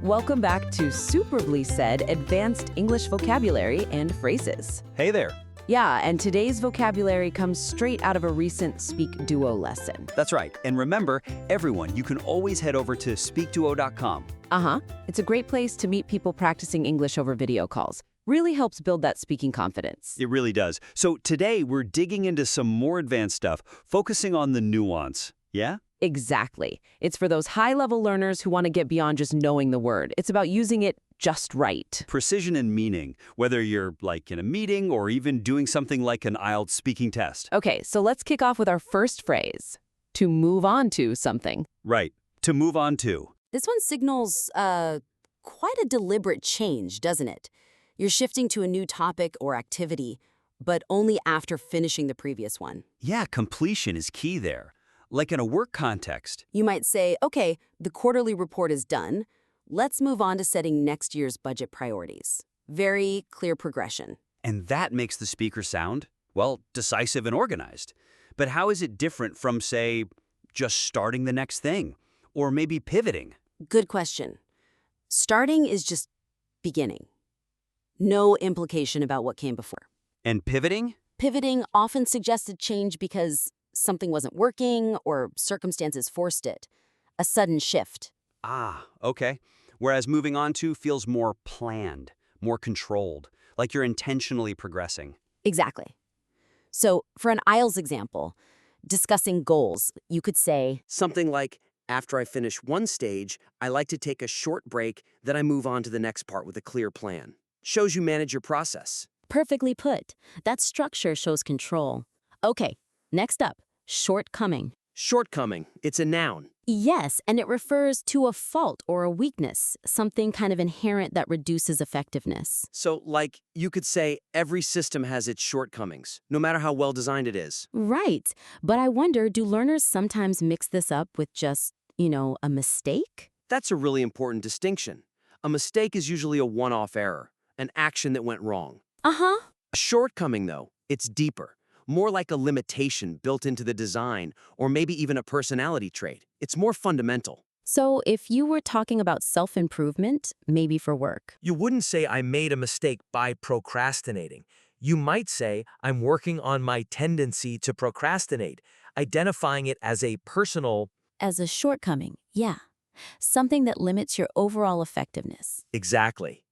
Welcome back to Superbly Said Advanced English Vocabulary and Phrases. Hey there. Yeah, and today's vocabulary comes straight out of a recent SpeakDuo lesson. That's right. And remember, everyone, you can always head over to SpeakDuo.com. It's a great place to meet people practicing English over video calls. Really helps build that speaking confidence. It really does. So today, we're digging into some more advanced stuff, focusing on the nuance. Yeah? Exactly. It's for those high-level learners who want to get beyond just knowing the word. It's about using it just right. Precision and meaning, whether you're like in a meeting or even doing something like an IELTS speaking test. Okay, so let's kick off with our first phrase. To move on to something. Right. To move on to. This one signals quite a deliberate change, doesn't it? You're shifting to a new topic or activity, but only after finishing the previous one. Yeah, completion is key there. Like in a work context. You might say, okay, the quarterly report is done. Let's move on to setting next year's budget priorities. Very clear progression. And that makes the speaker sound, well, decisive and organized. But how is it different from, say, just starting the next thing? Or maybe pivoting? Good question. Starting is just beginning. No implication about what came before. And pivoting? Pivoting often suggested change because something wasn't working or circumstances forced it. A sudden shift. Ah, okay. Whereas moving on to feels more planned, more controlled, like you're intentionally progressing. Exactly. So for an IELTS example, discussing goals, you could say, Something like, after I finish one stage, I like to take a short break, then I move on to the next part with a clear plan. Shows you manage your process. Perfectly put. That structure shows control. Okay, next up, shortcoming. Shortcoming, it's a noun. Yes, and it refers to a fault or a weakness, something kind of inherent that reduces effectiveness. So, like, you could say every system has its shortcomings, no matter how well designed it is. Right, but I wonder, do learners sometimes mix this up with just, a mistake? That's a really important distinction. A mistake is usually a one-off error, an action that went wrong. Uh-huh. A shortcoming, though, it's deeper. More like a limitation built into the design, or maybe even a personality trait. It's more fundamental. So if you were talking about self-improvement, maybe for work. You wouldn't say I made a mistake by procrastinating. You might say I'm working on my tendency to procrastinate, identifying it as a personal. As a shortcoming, yeah. Something that limits your overall effectiveness. Exactly.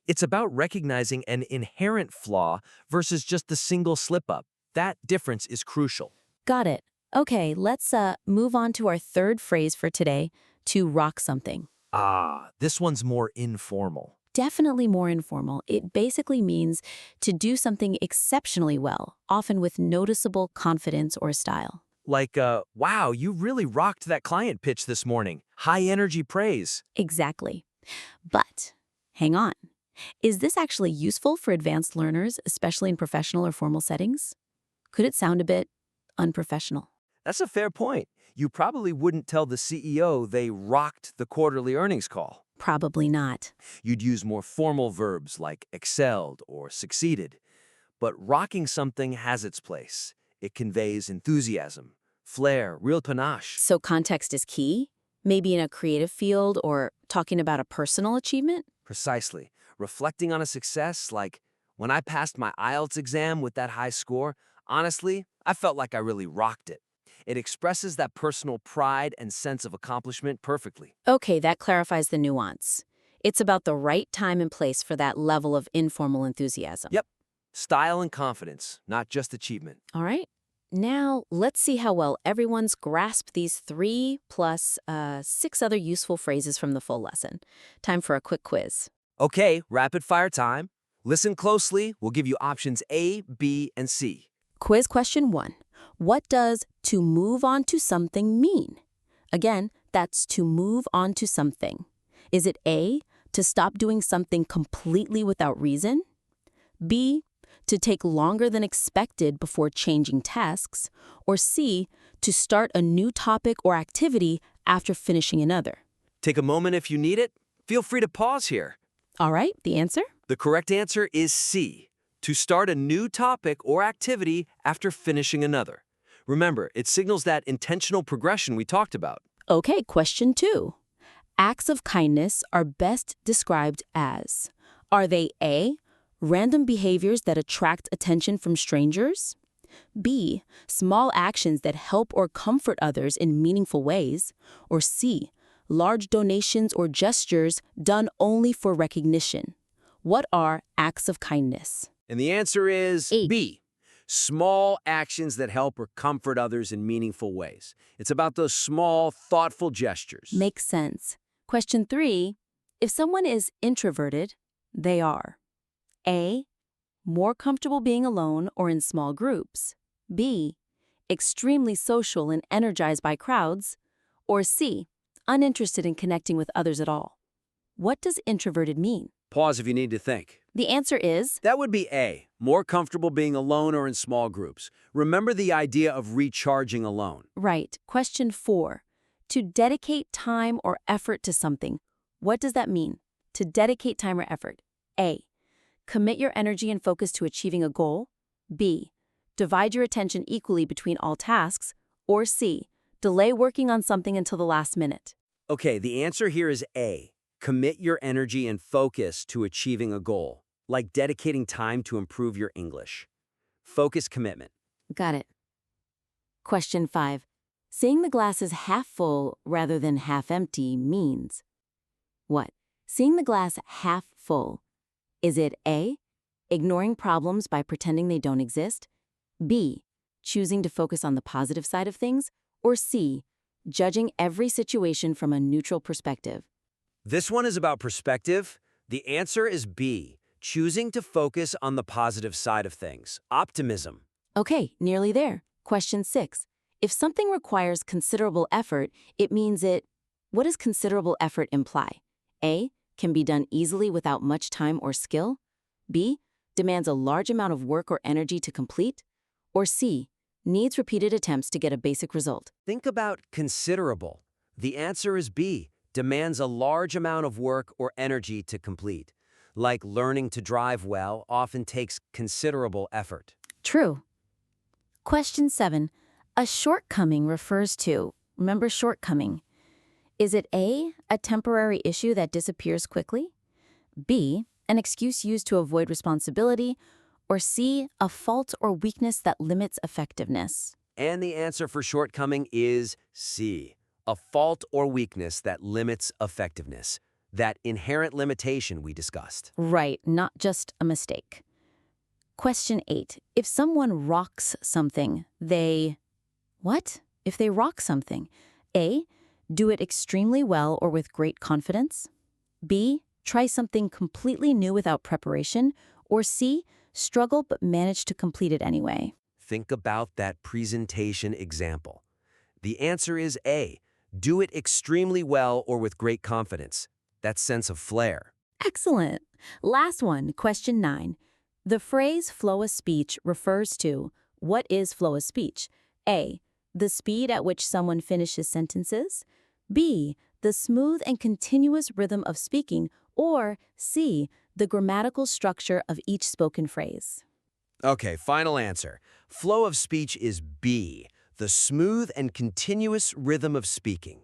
It's about recognizing an inherent flaw versus just the single slip-up. That difference is crucial. Got it. Okay, let's move on to our third phrase for today, to rock something. This one's more informal. Definitely more informal. It basically means to do something exceptionally well, often with noticeable confidence or style. Like, wow, you really rocked that client pitch this morning. High energy praise. Exactly. But hang on. Is this actually useful for advanced learners, especially in professional or formal settings? Could it sound a bit unprofessional? That's a fair point. You probably wouldn't tell the CEO they rocked the quarterly earnings call. Probably not. You'd use more formal verbs like excelled or succeeded. But rocking something has its place. It conveys enthusiasm, flair, real panache. So context is key? Maybe in a creative field or talking about a personal achievement? Precisely. Reflecting on a success like, when I passed my IELTS exam with that high score, honestly, I felt like I really rocked it. It expresses that personal pride and sense of accomplishment perfectly. Okay, that clarifies the nuance. It's about the right time and place for that level of informal enthusiasm. Yep. Style and confidence, not just achievement. All right. Now, let's see how well everyone's grasped these 3 plus 6 other useful phrases from the full lesson. Time for a quick quiz. Okay, rapid fire time. Listen closely. We'll give you options A, B, and C. Quiz question 1. What does to move on to something mean? Again, that's to move on to something. Is it A, to stop doing something completely without reason? B, to take longer than expected before changing tasks? Or C, to start a new topic or activity after finishing another? Take a moment if you need it. Feel free to pause here. All right, the answer? The correct answer is C, to start a new topic or activity after finishing another. Remember, it signals that intentional progression we talked about. Okay, question 2. Acts of kindness are best described as, are they A, random behaviors that attract attention from strangers? B, small actions that help or comfort others in meaningful ways? Or C, large donations or gestures done only for recognition? What are acts of kindness? And the answer is A. B. Small actions that help or comfort others in meaningful ways. It's about those small, thoughtful gestures. Makes sense. Question 3. If someone is introverted, they are A, more comfortable being alone or in small groups. B, extremely social and energized by crowds. Or C, uninterested in connecting with others at all. What does introverted mean? Pause if you need to think. The answer is That would be A, more comfortable being alone or in small groups. Remember the idea of recharging alone. right. Question 4. To dedicate time or effort to something. What does that mean? To dedicate time or effort. A, commit your energy and focus to achieving a goal. B, divide your attention equally between all tasks. Or C, delay working on something until the last minute. Okay, the answer here is A. Commit your energy and focus to achieving a goal, like dedicating time to improve your English. Focus commitment. Got it. Question 5. Seeing the glass as half full rather than half empty means what? Seeing the glass half full. Is it A, ignoring problems by pretending they don't exist? B, choosing to focus on the positive side of things? Or C, judging every situation from a neutral perspective? This one is about perspective. The answer is B, choosing to focus on the positive side of things. Optimism. Okay, nearly there. Question 6. If something requires considerable effort, it means it. What does considerable effort imply? A, can be done easily without much time or skill. B, demands a large amount of work or energy to complete. Or C, needs repeated attempts to get a basic result. Think about considerable. The answer is B, demands a large amount of work or energy to complete. Like learning to drive well often takes considerable effort. True. Question 7. A shortcoming refers to, remember shortcoming. Is it A, a temporary issue that disappears quickly? B, an excuse used to avoid responsibility? Or C, a fault or weakness that limits effectiveness? And the answer for shortcoming is C, a fault or weakness that limits effectiveness. That inherent limitation we discussed. Right, not just a mistake. Question 8. If someone rocks something, they... What? If they rock something. A, do it extremely well or with great confidence. B, try something completely new without preparation. Or C, struggle but manage to complete it anyway. Think about that presentation example. The answer is A, do it extremely well or with great confidence. That sense of flair. Excellent. Last one, question 9. The phrase flow of speech refers to, what is flow of speech? A, the speed at which someone finishes sentences. B, the smooth and continuous rhythm of speaking. Or C, the grammatical structure of each spoken phrase. Okay, final answer. Flow of speech is B, the smooth and continuous rhythm of speaking.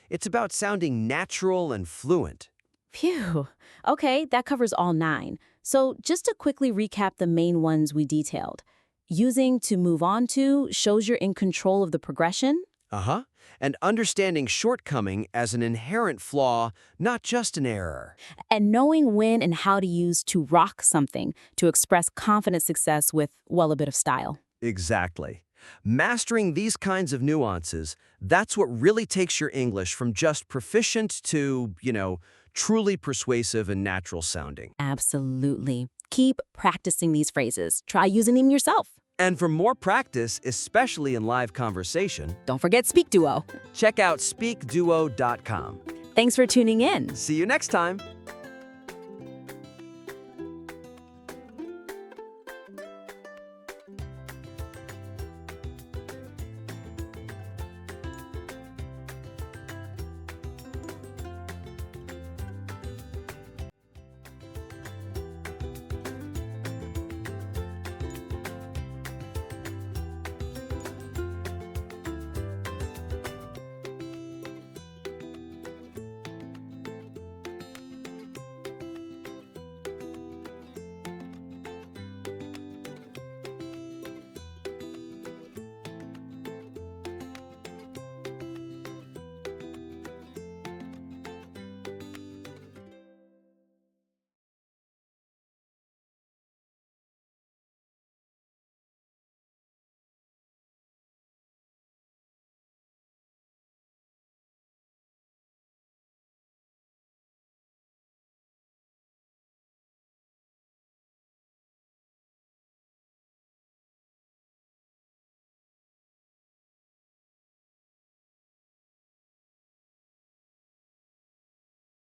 It's about sounding natural and fluent. Phew. Okay, that covers all 9. So just to quickly recap the main ones we detailed. Using to move on to shows you're in control of the progression. Uh-huh. And understanding shortcoming as an inherent flaw, not just an error. And knowing when and how to use to rock something to express confident success with, well, a bit of style. Exactly. Mastering these kinds of nuances, that's what really takes your English from just proficient to, truly persuasive and natural sounding. Absolutely. Keep practicing these phrases. Try using them yourself. And for more practice, especially in live conversation, Don't forget SpeakDuo. check out SpeakDuo.com. Thanks for tuning in. See you next time.